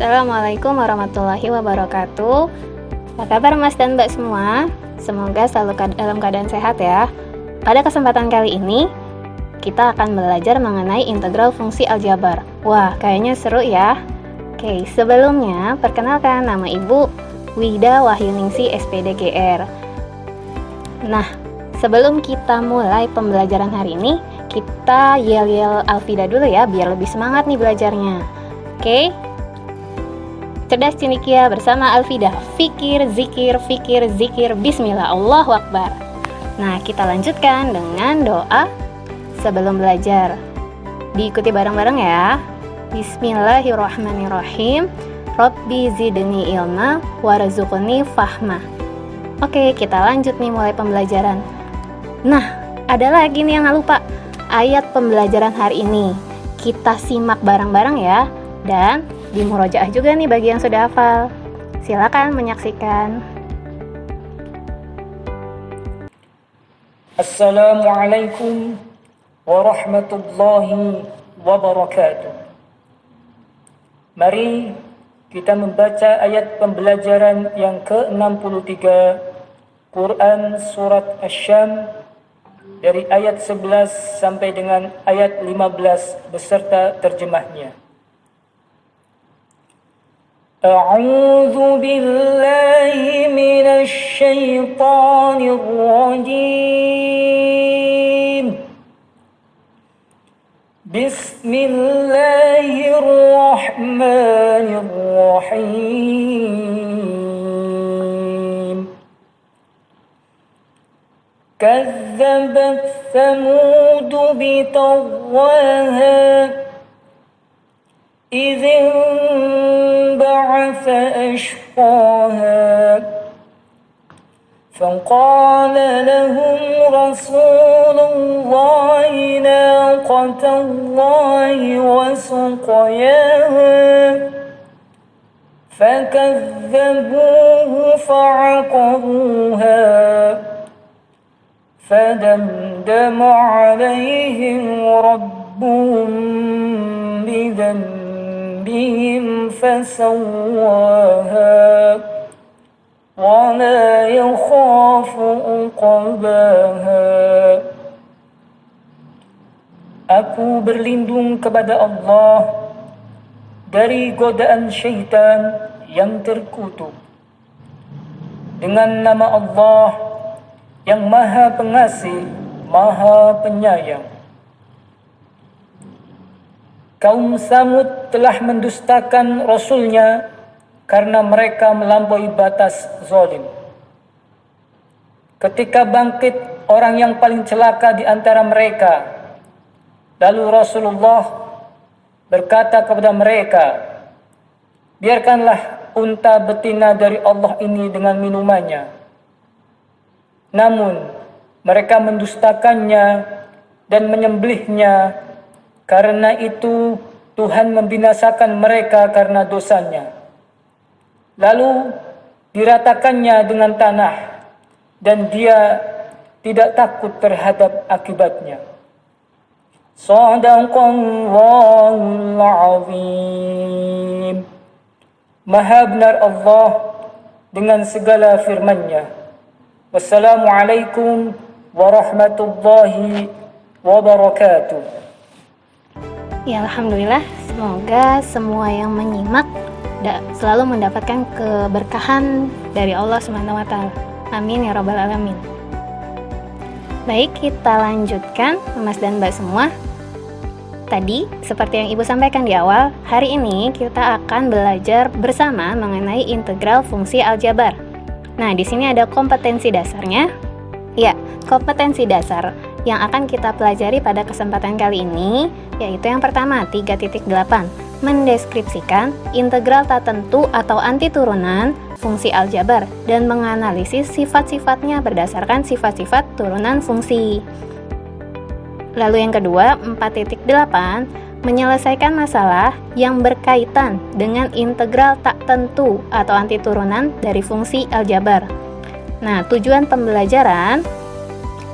Assalamualaikum warahmatullahi wabarakatuh. Apa kabar Mas dan Mbak semua? Semoga selalu dalam keadaan sehat ya. Pada kesempatan kali ini, kita akan belajar mengenai integral fungsi aljabar. Wah, kayaknya seru ya. Oke, sebelumnya perkenalkan, nama Ibu Wida Wahyuningsi SPDGR. Nah, sebelum kita mulai pembelajaran hari ini, kita yel-yel Alfida dulu ya, biar lebih semangat nih belajarnya. Oke? Cerdas cendekia bersama Alfida. Fikir, zikir, bismillah, Allahu Akbar. Nah, kita lanjutkan dengan doa sebelum belajar. Diikuti bareng-bareng ya. Bismillahirrahmanirrahim. Rabbi zidni ilma warzuqni fahma. Oke, kita lanjut nih mulai pembelajaran. Nah, ada lagi nih yang nggak lupa. Ayat pembelajaran hari ini. Kita simak bareng-bareng ya. Dan di murojaah juga nih bagi yang sudah hafal. Silakan menyaksikan. Assalamualaikum warahmatullahi wabarakatuh. Mari kita membaca ayat pembelajaran yang ke-63 Quran Surat Asy-Syam dari ayat 11 sampai dengan ayat 15 beserta terjemahnya. A'udzu billahi minasy syaithanir rajim. Bismillahirrahmanirrahim. Kazzabat Thamud bitagwaha إذ انبعث أشقاها فقال لهم رسول الله ناقة الله وسقياها فكذبوه فعقروها فدمدم عليهم ربهم بذنبهم فسواها ولا يخاف عقباها. Aku berlindung kepada Allah dari godaan syaitan yang terkutuk. Dengan nama Allah yang Maha Pengasih, Maha Penyayang. Kaum Samud telah mendustakan Rasulnya karena mereka melampaui batas zalim. Ketika bangkit orang yang paling celaka di antara mereka, lalu Rasulullah berkata kepada mereka, biarkanlah unta betina dari Allah ini dengan minumannya. Namun mereka mendustakannya dan menyembelihnya. Karena itu Tuhan membinasakan mereka karena dosanya. Lalu diratakannya dengan tanah dan dia tidak takut terhadap akibatnya. Shadaqallahul azim. Maha benar Allah dengan segala firman-Nya. Wassalamualaikum warahmatullahi wabarakatuh. Ya, alhamdulillah, semoga semua yang menyimak selalu mendapatkan keberkahan dari Allah SWT. Amin ya rabbal alamin. Baik, kita lanjutkan Mas dan Mbak semua. Tadi, seperti yang Ibu sampaikan di awal, hari ini kita akan belajar bersama mengenai integral fungsi aljabar. Nah, di sini ada kompetensi dasarnya. Ya, kompetensi dasar yang akan kita pelajari pada kesempatan kali ini, yaitu yang pertama, 3.8, mendeskripsikan integral tak tentu atau anti turunan fungsi aljabar dan menganalisis sifat-sifatnya berdasarkan sifat-sifat turunan fungsi. Lalu yang kedua, 4.8, menyelesaikan masalah yang berkaitan dengan integral tak tentu atau anti turunan dari fungsi aljabar. Nah, tujuan pembelajaran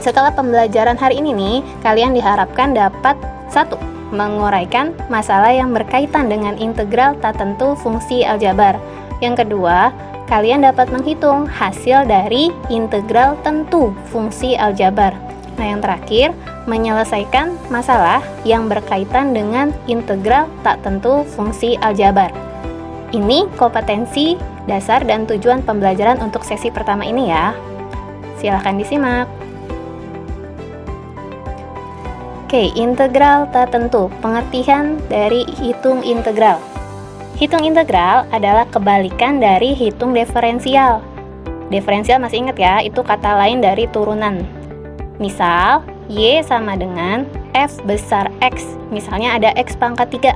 setelah pembelajaran hari ini nih, kalian diharapkan dapat 1. menguraikan masalah yang berkaitan dengan integral tak tentu fungsi aljabar. Yang kedua, kalian dapat menghitung hasil dari integral tentu fungsi aljabar. Nah, yang terakhir, menyelesaikan masalah yang berkaitan dengan integral tak tentu fungsi aljabar. Ini kompetensi, dasar, dan tujuan pembelajaran untuk sesi pertama ini ya. Silahkan disimak. Oke, integral tak tentu. Pengertian dari hitung integral. Hitung integral adalah kebalikan dari hitung diferensial. Diferensial masih ingat ya, itu kata lain dari turunan. Misal, Y sama dengan F besar X. Misalnya ada X pangkat 3.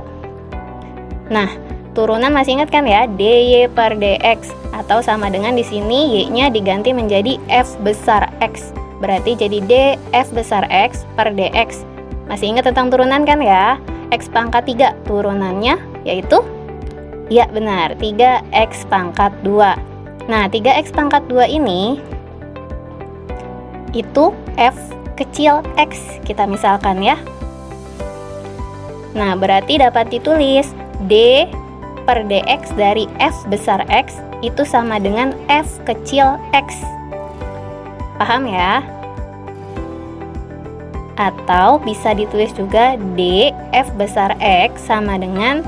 Nah, turunan masih ingat kan ya, dy per dx. Atau sama dengan di sini Y-nya diganti menjadi F besar X. Berarti jadi df besar X per dx. Masih ingat tentang turunan kan ya? X pangkat 3 turunannya yaitu? Ya benar, 3x pangkat 2. Nah, 3x pangkat 2 ini itu f kecil x, kita misalkan ya. Nah, berarti dapat ditulis d per dx dari f besar x itu sama dengan f kecil x. Paham ya? Atau bisa ditulis juga d f besar x sama dengan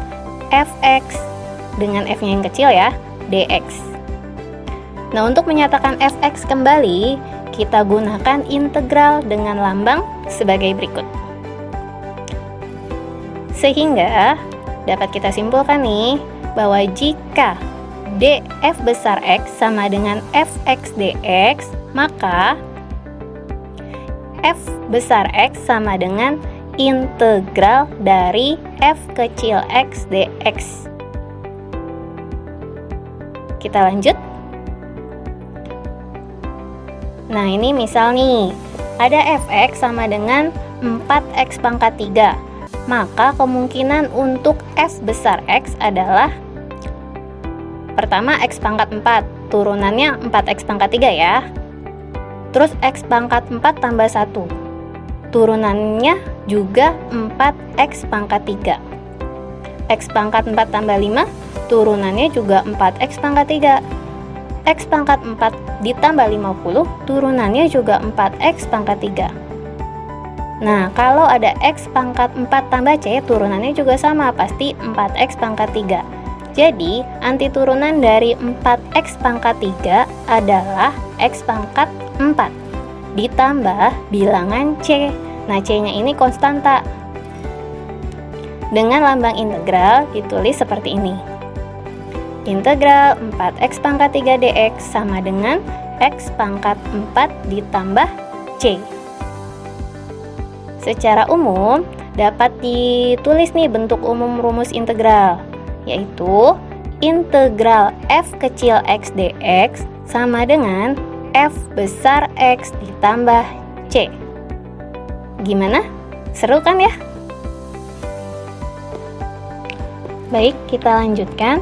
fx dengan f-nya yang kecil ya, dx. Nah, untuk menyatakan fx kembali, kita gunakan integral dengan lambang sebagai berikut. Sehingga dapat kita simpulkan nih bahwa jika df besar x sama dengan fx dx, maka f besar x sama dengan integral dari f kecil x dx. Kita lanjut. Nah, ini misal nih, ada fx sama dengan 4x pangkat 3. Maka kemungkinan untuk f besar x adalah pertama x pangkat 4, turunannya 4x pangkat 3 ya. Terus x pangkat 4 tambah 1, turunannya juga 4x pangkat 3. X pangkat 4 tambah 5, turunannya juga 4x pangkat 3. X pangkat 4 ditambah 50, turunannya juga 4x pangkat 3. Nah, kalau ada x pangkat 4 tambah c, turunannya juga sama, pasti 4x pangkat 3. Jadi, antiturunan dari 4x pangkat 3 adalah x pangkat 4 ditambah bilangan c. Nah, c-nya ini konstanta. Dengan lambang integral ditulis seperti ini. Integral 4x pangkat 3 dx sama dengan x pangkat 4 ditambah c. Secara umum, dapat ditulis nih bentuk umum rumus integral, yaitu integral f kecil x dx sama dengan f besar x ditambah c. Gimana? Seru kan ya? Baik, kita lanjutkan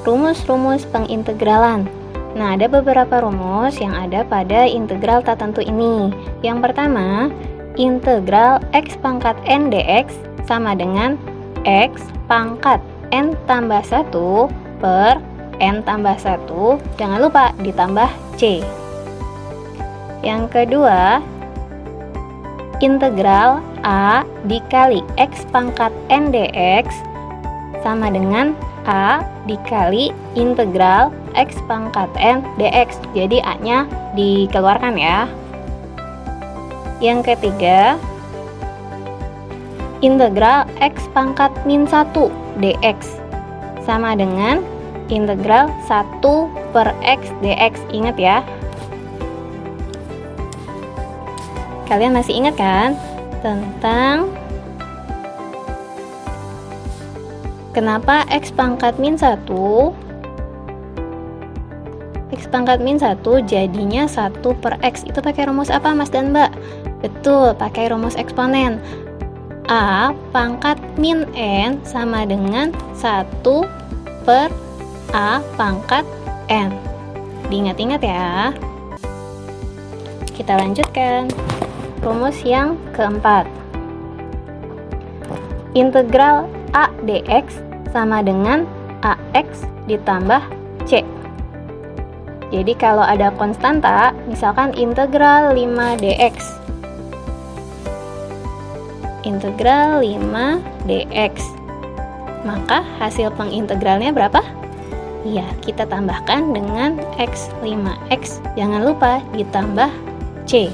rumus-rumus pengintegralan. Nah, ada beberapa rumus yang ada pada integral tak tentu ini. Yang pertama, integral x pangkat n dx sama dengan x pangkat n tambah 1 per n tambah 1, jangan lupa ditambah c. Yang kedua, integral a dikali x pangkat n dx sama dengan a dikali integral x pangkat n dx. Jadi a-nya dikeluarkan ya. Yang ketiga, integral x pangkat min 1 dx sama dengan integral 1 per x dx. Ingat ya. Kalian masih ingat kan tentang kenapa x pangkat min 1 jadinya 1 per x? Itu pakai rumus apa Mas dan Mbak? Betul, pakai rumus eksponen. A pangkat min n sama dengan 1 per a pangkat n. Diingat-ingat ya. Kita lanjutkan. Rumus yang keempat. integral A dx sama dengan AX ditambah C. Jadi kalau ada konstanta, misalkan integral 5 dx. Integral 5 dx. Maka hasil pengintegralnya berapa? Iya, kita tambahkan dengan X. 5X, jangan lupa ditambah C.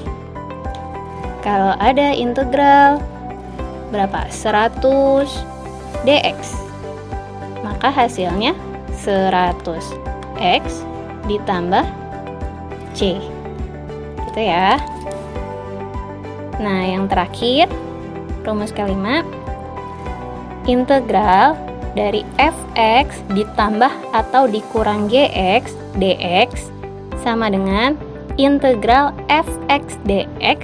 Kalau ada integral berapa? 100 dx. Maka hasilnya 100X ditambah C. Gitu ya. Nah, yang terakhir, rumus kelima, integral dari fx ditambah atau dikurang gx dx sama dengan integral fx dx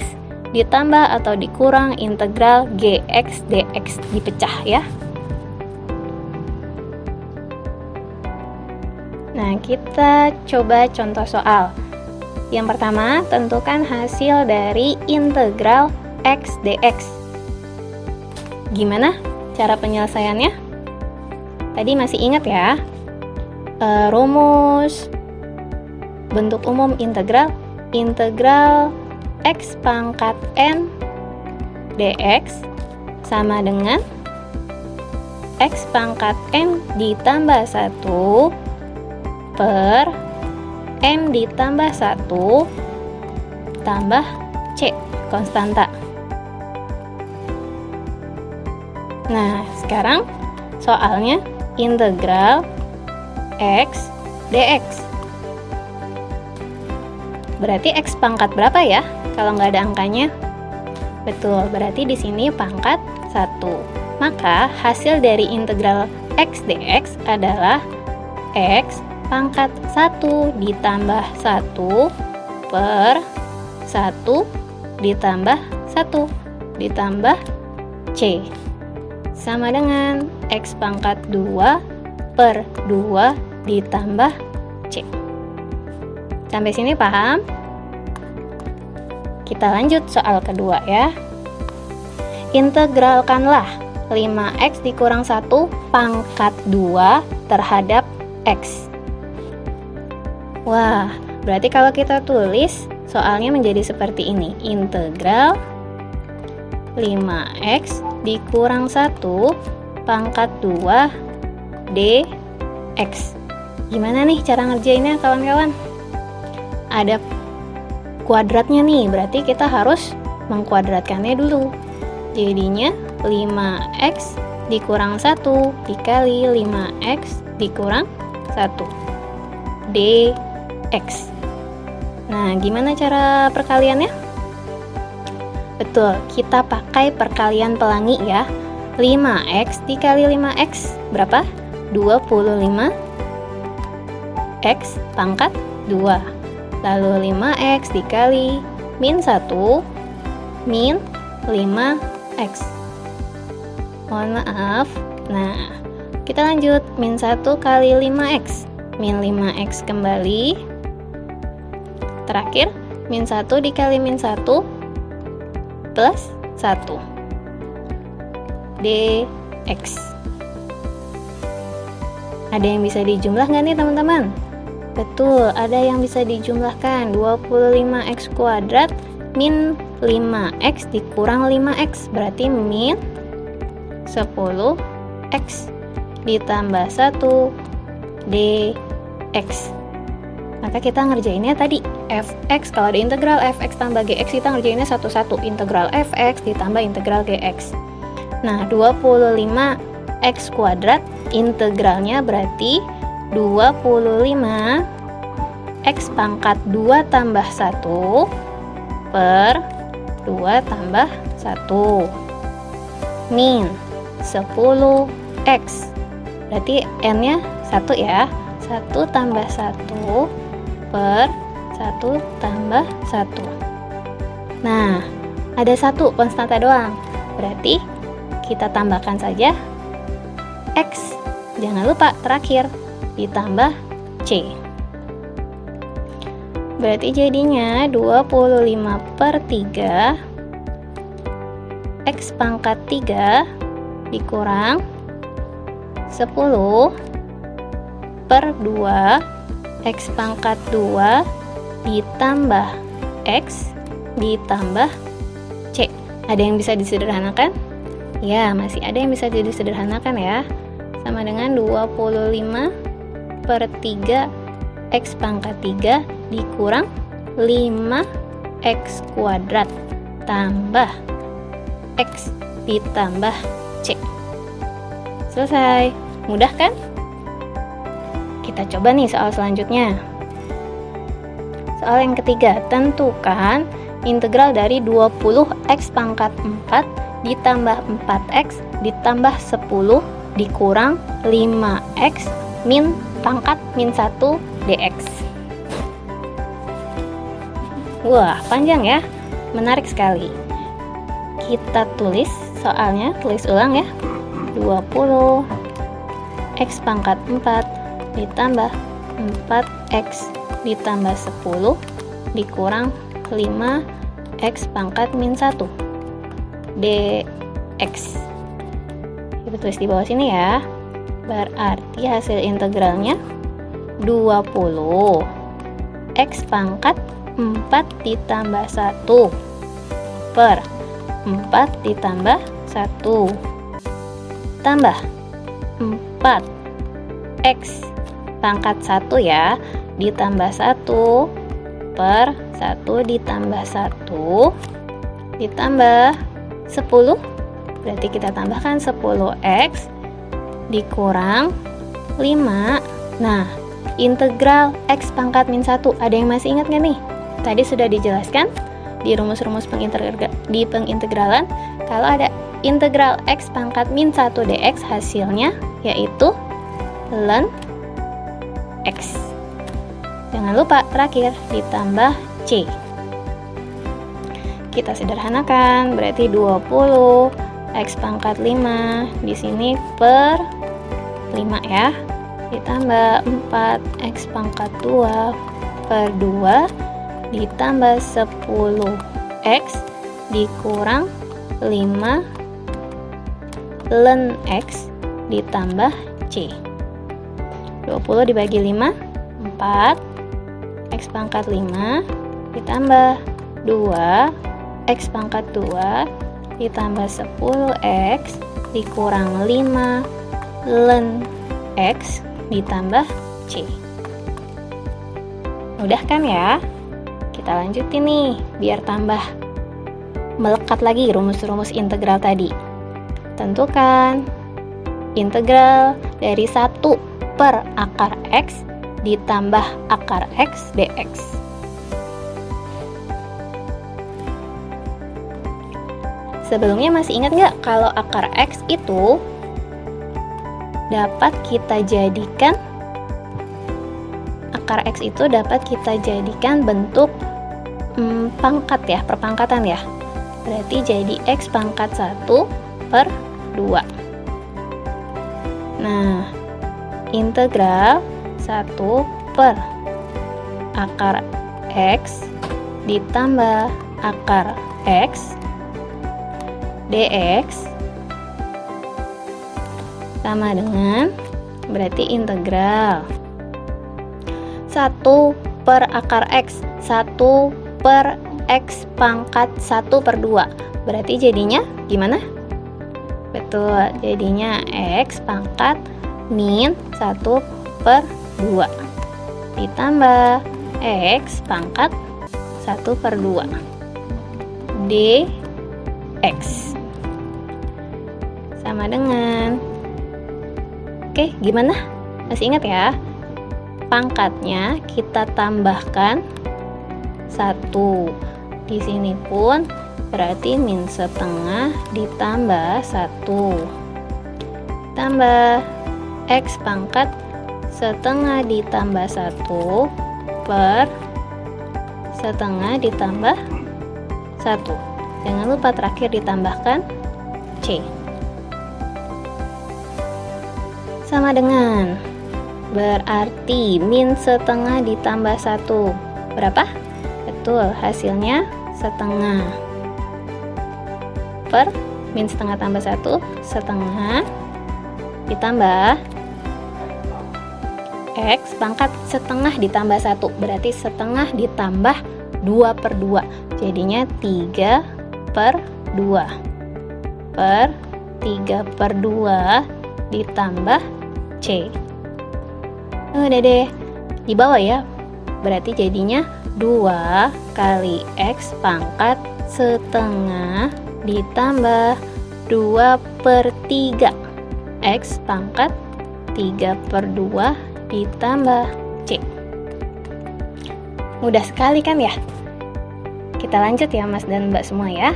ditambah atau dikurang integral gx dx, dipecah ya. Nah, kita coba contoh soal. Yang pertama, tentukan hasil dari integral x dx. Gimana cara penyelesaiannya? Tadi masih ingat ya? Rumus bentuk umum integral x pangkat n dx sama dengan x pangkat n ditambah 1 per n ditambah 1 tambah c, konstanta. Nah, sekarang soalnya integral x dx. Berarti x pangkat berapa ya kalau nggak ada angkanya? Betul, berarti di sini pangkat 1. Maka hasil dari integral x dx adalah x pangkat 1 ditambah 1 per 1 ditambah 1 ditambah c sama dengan x pangkat 2 per 2 ditambah c. Sampai sini paham? Kita lanjut soal kedua ya. Integralkanlah 5x dikurang 1 pangkat 2 terhadap x. Wah, berarti kalau kita tulis soalnya menjadi seperti ini. Integral 5x dikurang 1 pangkat 2 dx. Gimana nih cara ngerjainnya kawan-kawan? Ada kuadratnya nih, berarti kita harus mengkuadratkannya dulu. Jadinya 5x dikurang 1 dikali 5x dikurang 1 dx. Nah, gimana cara perkaliannya? Betul, kita pakai perkalian pelangi ya. 5x dikali 5x berapa? 25 x pangkat 2. Lalu 5x dikali min 1 min 5x. Mohon maaf. Nah, kita lanjut. Min 1 kali 5x. Min 5x kembali. Terakhir, min 1 dikali min 1 plus 1 dx. Ada yang bisa dijumlah nggak nih teman-teman? Betul, ada yang bisa dijumlahkan. 25x kuadrat min 5x dikurang 5x berarti min 10x ditambah 1 dx. Maka kita ngerjainnya tadi fx, kalau ada integral fx tambah gx kita ngerjainnya satu-satu, integral fx ditambah integral gx. Nah, 25x kuadrat integralnya berarti 25 x pangkat 2 tambah 1 per 2 tambah 1 min 10x. Berarti n-nya 1 ya. 1 tambah 1 per 1 tambah 1. Nah, ada 1 konstanta doang. Berarti kita tambahkan saja x. Jangan lupa terakhir ditambah c. Berarti jadinya 25 per 3 x pangkat 3 dikurang 10 per 2 X pangkat 2 ditambah X ditambah C. Ada yang bisa disederhanakan? Ya, masih ada yang bisa disederhanakan ya. Sama dengan 25 per 3 X pangkat 3 dikurang 5X kuadrat tambah X ditambah C. Selesai. Mudah kan? Kita coba nih soal selanjutnya. Soal yang ketiga, tentukan integral dari 20X pangkat 4 ditambah 4X ditambah 10 dikurang 5X min pangkat min 1 dx. Wah, panjang ya. Menarik sekali. Kita tulis soalnya, tulis ulang ya. 20 X pangkat 4 ditambah 4X ditambah 10 dikurang 5X pangkat min 1 dx. Kita tulis di bawah sini ya. Berarti hasil integralnya 20 X pangkat 4 ditambah 1 per 4 ditambah 1 tambah 4 X pangkat 1 ya ditambah 1 per 1 ditambah 1 ditambah 10, berarti kita tambahkan 10X dikurang 5. Nah, integral X pangkat min 1 ada yang masih ingat nggak nih? Tadi sudah dijelaskan di rumus-rumus pengintegralan kalau ada integral X pangkat min 1 dx hasilnya yaitu ln X. Jangan lupa terakhir ditambah C. Kita sederhanakan, berarti 20 X pangkat 5 di sini per 5 ya. Ditambah 4 X pangkat 2 per 2 ditambah 10 X dikurang 5 ln X ditambah C. 20 dibagi 5 4 X pangkat 5 ditambah 2 X pangkat 2 ditambah 10X dikurang 5 ln X ditambah C. Mudah kan ya? Kita lanjutin nih biar tambah melekat lagi rumus-rumus integral tadi. Tentukan integral dari 1 per akar X ditambah akar X dx. Sebelumnya masih ingat nggak kalau akar X itu dapat kita jadikan bentuk pangkat ya, perpangkatan ya. Berarti jadi X pangkat 1 per 2. Nah, integral 1 per akar X ditambah akar X dx sama dengan berarti integral 1 per akar X 1 per X pangkat 1 per 2. Berarti jadinya gimana? Betul, jadinya X pangkat min 1 per 2 ditambah X pangkat 1 per 2 dx sama dengan, oke, gimana? Masih ingat ya? Pangkatnya kita tambahkan 1. Di sini pun berarti min setengah ditambah 1 tambah X pangkat setengah ditambah 1 per setengah ditambah 1. Jangan lupa terakhir ditambahkan C. Sama dengan, berarti min setengah ditambah 1 berapa? Betul, hasilnya setengah per min setengah tambah 1, setengah ditambah X pangkat setengah ditambah 1, berarti setengah ditambah 2/2, jadinya 3/2 per 3/2 ditambah C. Udah deh, di bawah ya, berarti jadinya 2 kali X pangkat setengah ditambah 2/3 X pangkat 3/2 ditambah C. Mudah sekali kan ya? Kita lanjut ya Mas dan Mbak semua ya.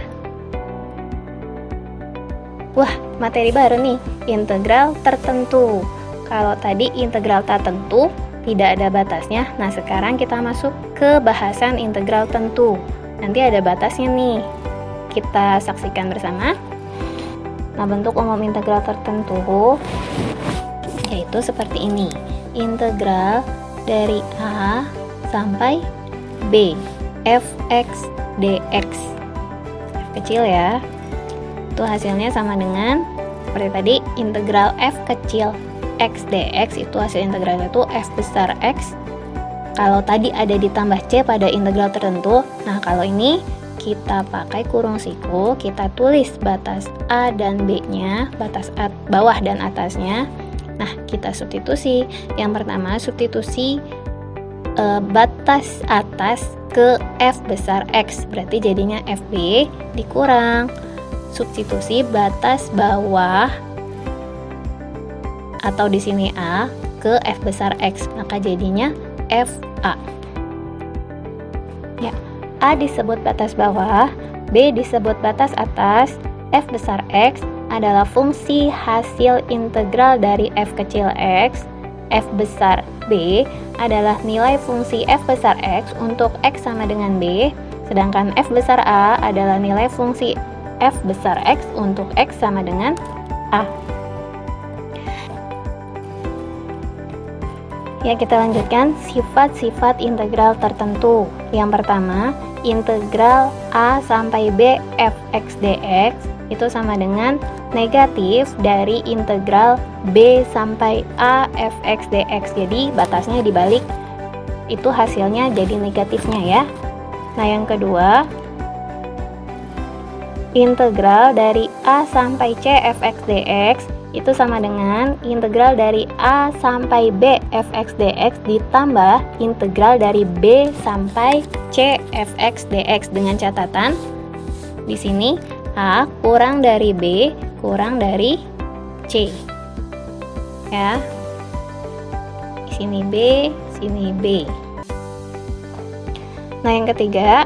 Wah, materi baru nih, integral tertentu. Kalau tadi integral tak tentu, tidak ada batasnya. Nah, sekarang kita masuk ke bahasan integral tentu. Nanti ada batasnya nih. Kita saksikan bersama. Nah, bentuk umum integral tertentu yaitu seperti ini. Integral dari A sampai B, fx dx. F kecil ya. Itu hasilnya sama dengan seperti tadi, integral f kecil x dx, itu hasil integralnya itu f besar x. Kalau tadi ada ditambah c pada integral tertentu, nah kalau ini kita pakai kurung siku, kita tulis batas a dan b nya, batas bawah dan atasnya. Nah, kita substitusi. Yang pertama, substitusi batas atas ke f besar x, berarti jadinya fb dikurang substitusi batas bawah atau di sini a ke f besar x, maka jadinya fa. Ya, a disebut batas bawah, b disebut batas atas, f besar x adalah fungsi hasil integral dari f kecil x, f besar b adalah nilai fungsi f besar x untuk x sama dengan b, sedangkan f besar a adalah nilai fungsi f besar x untuk x sama dengan a. Ya, kita lanjutkan sifat-sifat integral tertentu. Yang pertama, integral a sampai b fx dx itu sama dengan negatif dari integral b sampai a fx dx. Jadi batasnya dibalik, itu hasilnya jadi negatifnya ya. Nah, yang kedua, integral dari a sampai c fx dx itu sama dengan integral dari a sampai b fx dx ditambah integral dari b sampai c fx dx, dengan catatan di sini a kurang dari b kurang dari c. Ya. Di sini b, sini b. Nah, yang ketiga,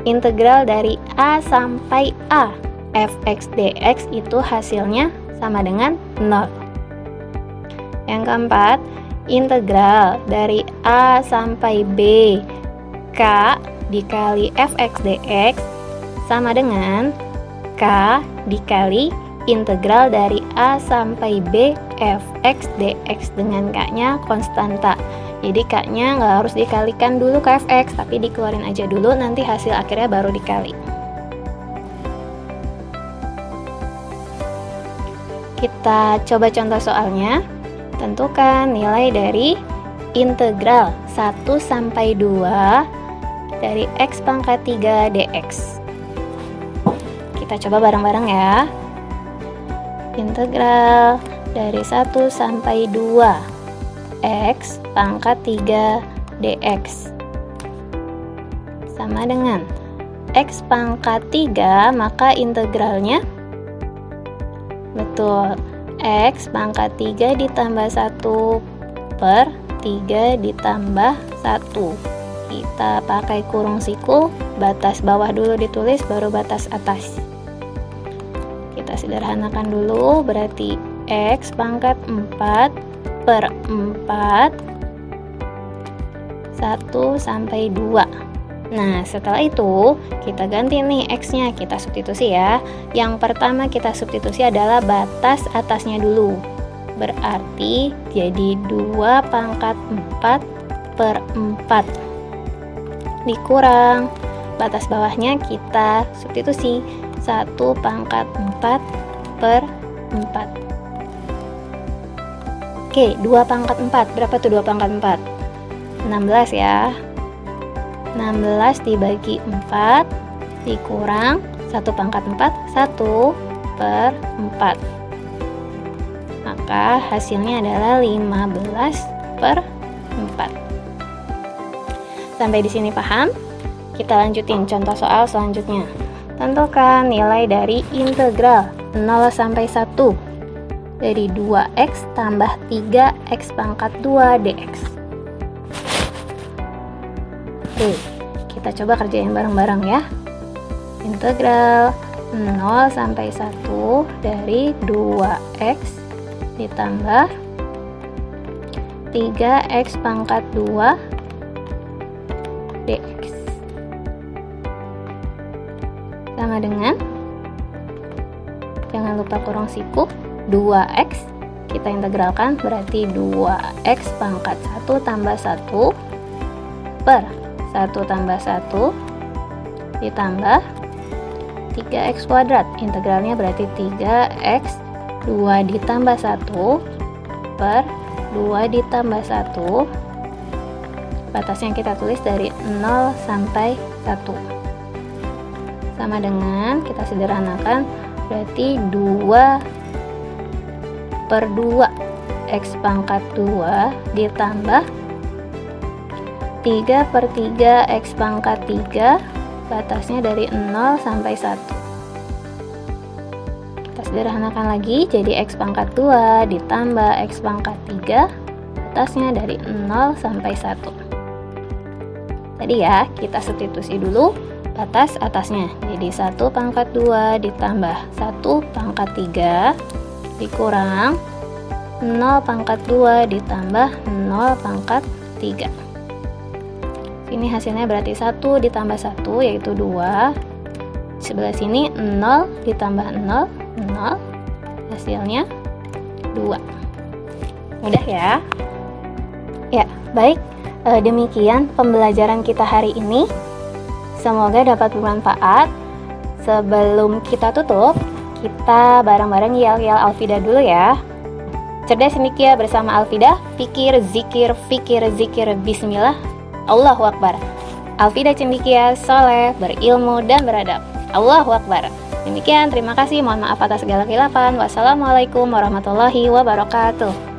integral dari a sampai a fx dx itu hasilnya sama dengan 0. Yang keempat, integral dari a sampai b k dikali fx dx sama dengan k dikali integral dari a sampai b fx dx, dengan k-nya konstanta. Jadi k-nya nggak harus dikalikan dulu ke fx, tapi dikeluarin aja dulu, nanti hasil akhirnya baru dikali. Kita coba contoh soalnya. Tentukan nilai dari integral 1 sampai 2 dari x pangkat 3 dx. Kita coba bareng-bareng ya. Integral dari 1 sampai 2 x pangkat 3 dx sama dengan x pangkat 3, maka integralnya betul, x pangkat 3 ditambah 1 per 3 ditambah 1. Kita pakai kurung siku, batas bawah dulu ditulis, baru batas atas. Kita sederhanakan dulu, berarti x pangkat 4 per 4 1 sampai 2. Nah, setelah itu kita ganti nih x-nya, kita substitusi ya. Yang pertama kita substitusi adalah batas atasnya dulu. Berarti jadi 2 pangkat 4 per 4 dikurang batas bawahnya kita substitusi 1 pangkat 4 per 4. Oke, 2 pangkat 4. Berapa tuh 2 pangkat 4? 16 ya. 16 dibagi 4 dikurang 1 pangkat 4, 1 per 4. Maka hasilnya adalah 15 per 4. Sampai di sini paham? Kita lanjutin contoh soal selanjutnya. Tentukan nilai dari integral 0 sampai 1 dari 2x tambah 3x pangkat 2 dx. Oke, kita coba kerjain bareng-bareng ya. Integral 0 sampai 1 dari 2x ditambah 3x pangkat 2 dx sama dengan, jangan lupa kurang siku, 2x kita integralkan berarti 2x pangkat 1 tambah 1 per 1 tambah 1 ditambah 3x kuadrat, integralnya berarti 3x 2 ditambah 1 per 2 ditambah 1, batasnya kita tulis dari 0 sampai 1 sama dengan, kita sederhanakan berarti 2 per 2 x pangkat 2 ditambah 3 per 3 x pangkat 3, batasnya dari 0 sampai 1. Kita sederhanakan lagi jadi x pangkat 2 ditambah x pangkat 3, batasnya dari 0 sampai 1. Tadi ya, kita substitusi dulu batas atasnya. Jadi 1 pangkat 2 ditambah 1 pangkat 3 dikurang 0 pangkat 2 ditambah 0 pangkat 3. Ini hasilnya berarti 1 ditambah 1 yaitu 2. Sebelah sini 0 ditambah 0, 0. Hasilnya 2. Mudah ya? Ya, baik. Demikian pembelajaran kita hari ini. Semoga dapat bermanfaat. Sebelum kita tutup, kita bareng-bareng yel-yel Alfida dulu ya. Cerdas cendekia bersama Alfida, fikir, zikir, bismillah, Allahu Akbar. Alfida cendekia, soleh, berilmu, dan beradab. Allahu Akbar. Demikian, terima kasih. Mohon maaf atas segala khilafan. Wassalamualaikum warahmatullahi wabarakatuh.